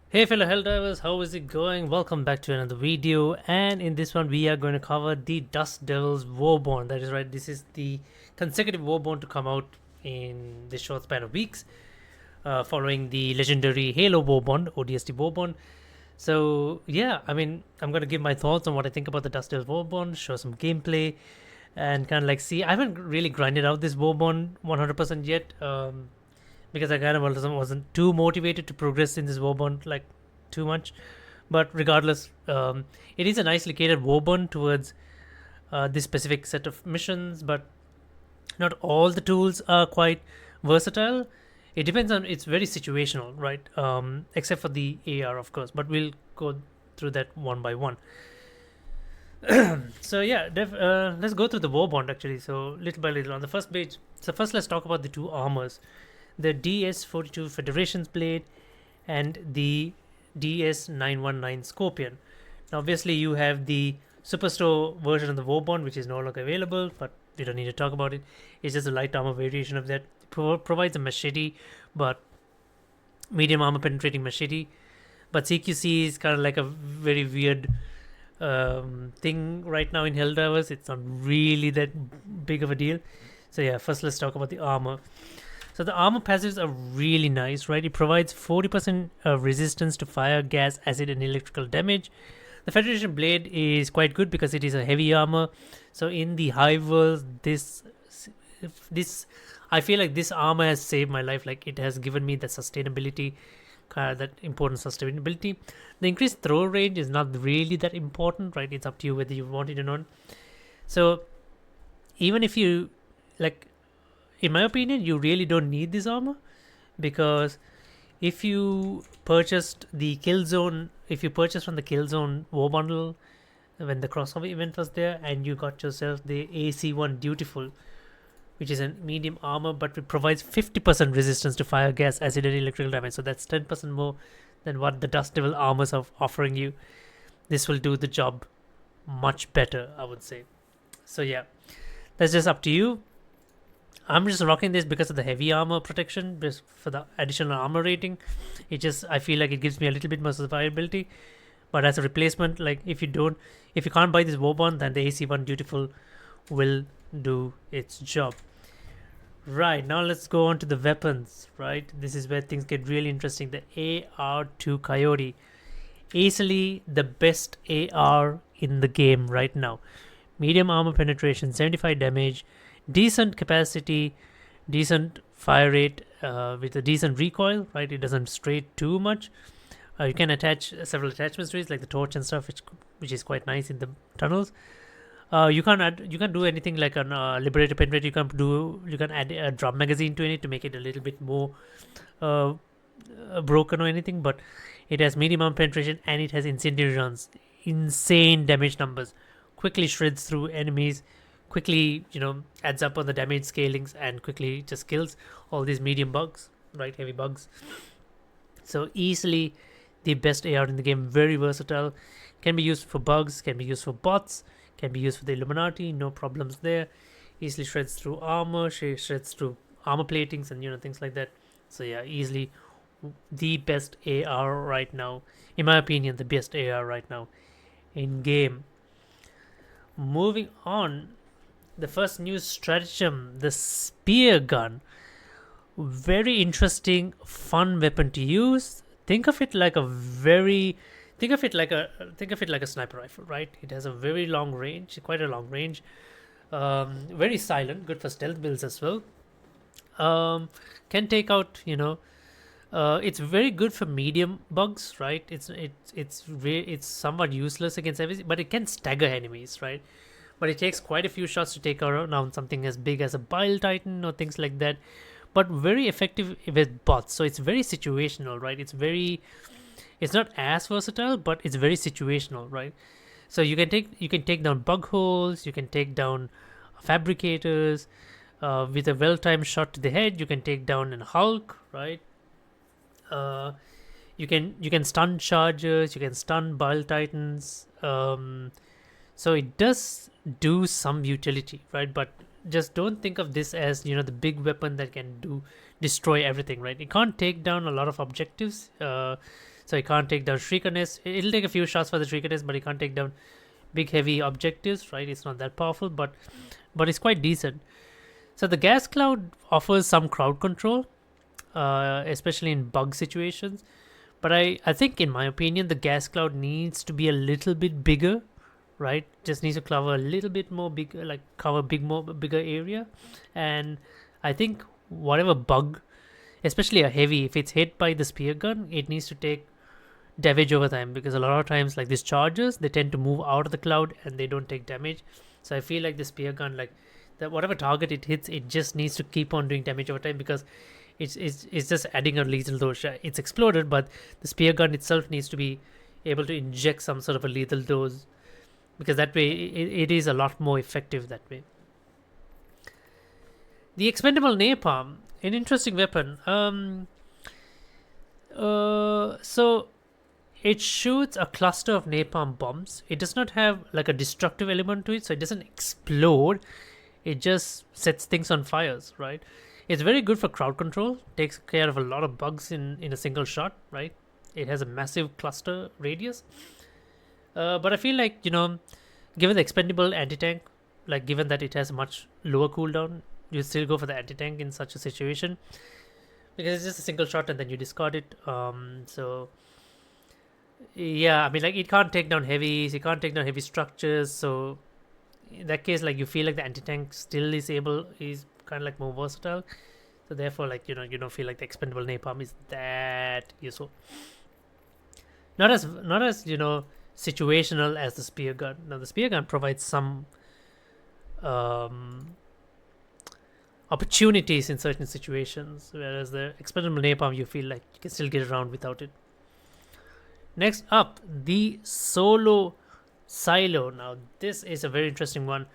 Hey fellow Helldivers, how is it going? Welcome back to another video, and in this one we are going to cover the Dust Devils Warbond. That is right, this is the consecutive Warbond to come out in this short span of weeks, following the legendary Halo Warbond, ODST Warbond. So yeah, I'm going to give my thoughts on what I think about the Dust Devils Warbond, show some gameplay, and kind of like see. I haven't really grinded out this Warbond 100% yet. Because I kind of wasn't too motivated to progress in this warbond like too much. But regardless, it is a nicely catered warbond towards this specific set of missions. But not all the tools are quite versatile. It depends on, it's very situational, right? Except for the AR, of course. But we'll go through that one by one. So yeah, let's go through the warbond actually. So little by little on the first page. So first, let's talk about the two armors, the DS42 Federation's Blade and the DS919 Scorpion. Now, obviously, you have the Superstore version of the Warbond, which is no longer available, but we don't need to talk about it. It's just a light armor variation of that. It provides a machete, but medium armor penetrating machete. But CQC is kind of like a very weird thing right now in Helldivers. It's not really that big of a deal. So yeah, first let's talk about the armor. So the armor passives are really nice, right? It provides 40% resistance to fire, gas, acid, and electrical damage. The Federation Blade is quite good because it is a heavy armor. So in the high world, this I feel like this armor has saved my life. Like it has given me that sustainability, that important sustainability. The increased throw range is not really that important, right? It's up to you whether you want it or not. So even if you like, in my opinion, you really don't need this armor, because if you purchased the kill zone, if you purchased from the kill zone war bundle when the crossover event was there, and you got yourself the AC1 Dutiful, which is a medium armor, but it provides 50% resistance to fire, gas, acid, and electrical damage. So that's 10% more than what the Dust Devil armors are offering you. This will do the job much better, I would say. So yeah, that's just up to you. I'm just rocking this because of the heavy armor protection, just for the additional armor rating. I feel like it gives me a little bit more survivability. But as a replacement, like if you can't buy this Warbond, then the AC1 Dutiful will do its job. Right, now let's go on to the weapons, right? This is where things get really interesting. The AR2 Coyote. Easily the best AR in the game right now. Medium armor penetration, 75 damage, decent capacity, decent fire rate, with a decent recoil, right? It doesn't stray too much. You can attach several attachments to it, like the torch and stuff, which is quite nice in the tunnels. You can't do anything like an liberator penetrator. You can add a drum magazine to it to make it a little bit more uh, broken or anything. But it has medium armor penetration and it has incendiary runs, insane damage numbers, quickly shreds through enemies, quickly adds up on the damage scalings, and quickly just kills all these medium bugs, right? Heavy bugs. So easily the best AR in the game. Very versatile, can be used for bugs, can be used for bots, can be used for the Illuminati, no problems there. Easily shreds through armor, shreds through armor platings, and things like that. So yeah, easily the best AR right now, in my opinion, the best AR right now in game. Moving on, the first new stratagem, the Speargun. Very interesting, fun weapon to use. Think of it like a sniper rifle, right? It has a very long range, quite a long range. Very silent, good for stealth builds as well. Can take out, it's very good for medium bugs, right? It's somewhat useless against everything, but it can stagger enemies, right? But it takes quite a few shots to take down something as big as a Bile Titan or things like that. But very effective with bots, so it's very situational, right? It's not as versatile, but it's very situational, right? So you can take down bug holes, you can take down fabricators, with a well-timed shot to the head. You can take down an Hulk, right? You can stun chargers, you can stun Bile Titans. So it does do some utility, right? But just don't think of this as, you know, the big weapon that can destroy everything, right? It can't take down a lot of objectives. So it can't take down Shrieker. It'll take a few shots for the Shrieker, but it can't take down big heavy objectives, right? It's not that powerful, but it's quite decent. So the gas cloud offers some crowd control, especially in bug situations. But I think, in my opinion, the gas cloud needs to be a little bit bigger, right? Just needs to cover a little bit more bigger, like cover bigger area. And I think whatever bug, especially a heavy, if it's hit by the spear gun, it needs to take damage over time, because a lot of times, like these chargers, they tend to move out of the cloud and they don't take damage. So I feel like the spear gun, like that whatever target it hits, it just needs to keep on doing damage over time, because it's just adding a lethal dose. It's exploded, but the spear gun itself needs to be able to inject some sort of a lethal dose, because that way it is a lot more effective that way. The expendable napalm, an interesting weapon. So it shoots a cluster of napalm bombs. It does not have like a destructive element to it, so it doesn't explode. It just sets things on fires, right? It's very good for crowd control. Takes care of a lot of bugs in a single shot, right? It has a massive cluster radius. But I feel like, you know, given the expendable anti-tank, like given that it has a much lower cooldown, you still go for the anti-tank in such a situation, because it's just a single shot and then you discard it. So yeah, I mean, like it can't take down heavies, it can't take down heavy structures. So in that case, like you feel like the anti-tank still is kind of like more versatile. So therefore, like, you know, you don't feel like the expendable napalm is that useful. Not as you know, situational as the spear gun. Now the spear gun provides some opportunities in certain situations, whereas the expendable napalm, you feel like you can still get around without it. Next up, the solo silo. Now this is a very interesting one.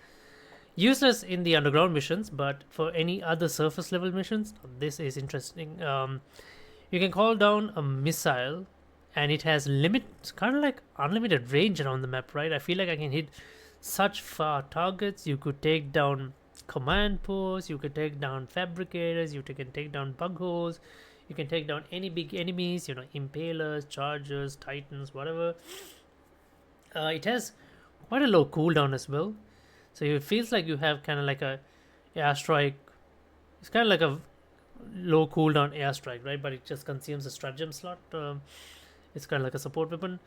Useless in the underground missions, but for any other surface level missions, this is interesting. You can call down a missile, and it has kind of like unlimited range around the map, right? I feel like I can hit such far targets. You could take down command posts, you could take down fabricators, you can take down bug holes, you can take down any big enemies, you know, impalers, chargers, titans, whatever. It has quite a low cooldown as well. So it feels like you have kind of like a airstrike. It's kind of like a low cooldown airstrike, right? But it just consumes a stratagem slot. It's kind of like a support weapon.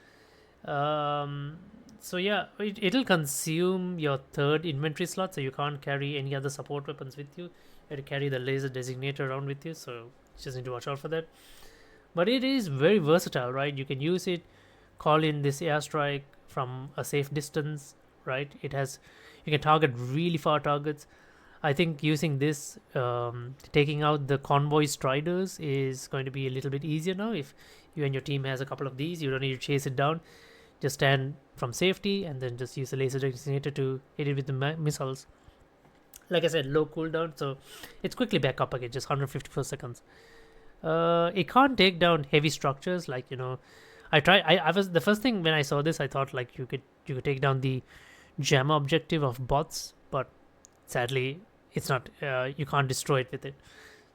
So yeah, it'll consume your third inventory slot, so you can't carry any other support weapons with you. You have to carry the laser designator around with you, so you just need to watch out for that. But it is very versatile, right? You can use it, call in this airstrike from a safe distance, right? You can target really far targets. I think using this, taking out the convoy striders is going to be a little bit easier now. If you and your team has a couple of these, you don't need to chase it down. Just stand from safety and then just use the laser designator to hit it with the missiles. Like I said, low cooldown, so it's quickly back up again, just 154 seconds. It can't take down heavy structures, like, you know, I was the first thing when I saw this, I thought like you could take down the jammer objective of bots, but sadly it's not. You can't destroy it with it.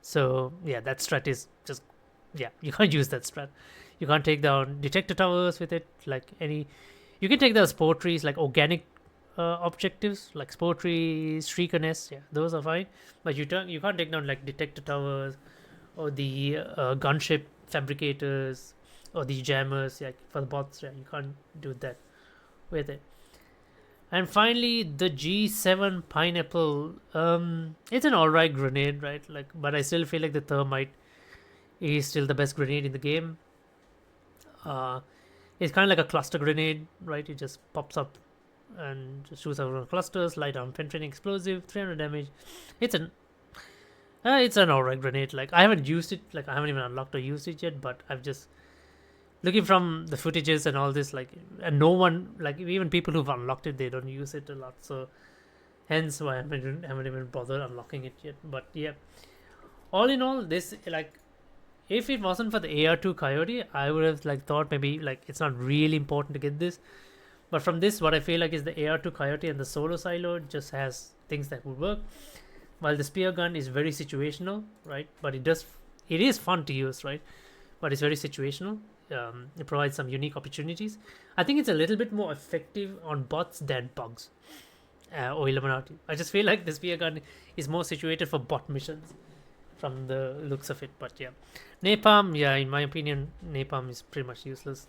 So yeah, that strat is just, yeah, you can't use that strat. You can't take down detector towers with it, like any. You can take down spore trees, like organic objectives, like spore trees, shrieker nests. Yeah, those are fine, but you can't take down like detector towers or the gunship fabricators or the jammers. Yeah, for the bots, yeah, you can't do that with it. And finally, the G7 pineapple. It's an alright grenade, right? Like, but I still feel like the thermite is still the best grenade in the game. It's kind of like a cluster grenade, right? It just pops up and just shoots out clusters. Light arm penetrating explosive, 300 damage. It's an alright grenade. Like, I haven't used it. Like, I haven't even unlocked or used it yet. But I've just looking from the footages and all this, like, and no one, like, even people who've unlocked it, they don't use it a lot. So hence why I haven't even bothered unlocking it yet. But yeah, all in all, this, like, if it wasn't for the AR2 Coyote, I would have like thought maybe like it's not really important to get this. But from this, what I feel like is the AR2 Coyote and the solo silo just has things that would work. While the spear gun is very situational, right? But it is fun to use, right? But it's very situational. It provides some unique opportunities. I think it's a little bit more effective on bots than bugs or Illuminati. I just feel like the spear gun is more situated for bot missions from the looks of it. But yeah, napalm, yeah, in my opinion, napalm is pretty much useless,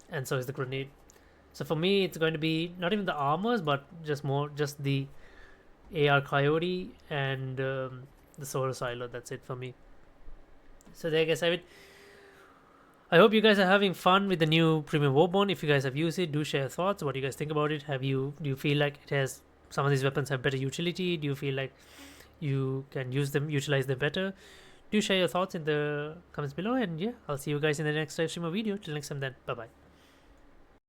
and so is the grenade. So for me, it's going to be not even the armors, but just the AR Coyote and the Solar Silo. That's it for me. So there, guys, have it. I hope you guys are having fun with the new Premium Warbond. If you guys have used it, do share your thoughts. What do you guys think about it? Do you feel like it has some of these weapons have better utility? Do you feel like you can utilize them better? Do share your thoughts in the comments below, and yeah, I'll see you guys in the next live stream or video. Till next time, then, bye bye.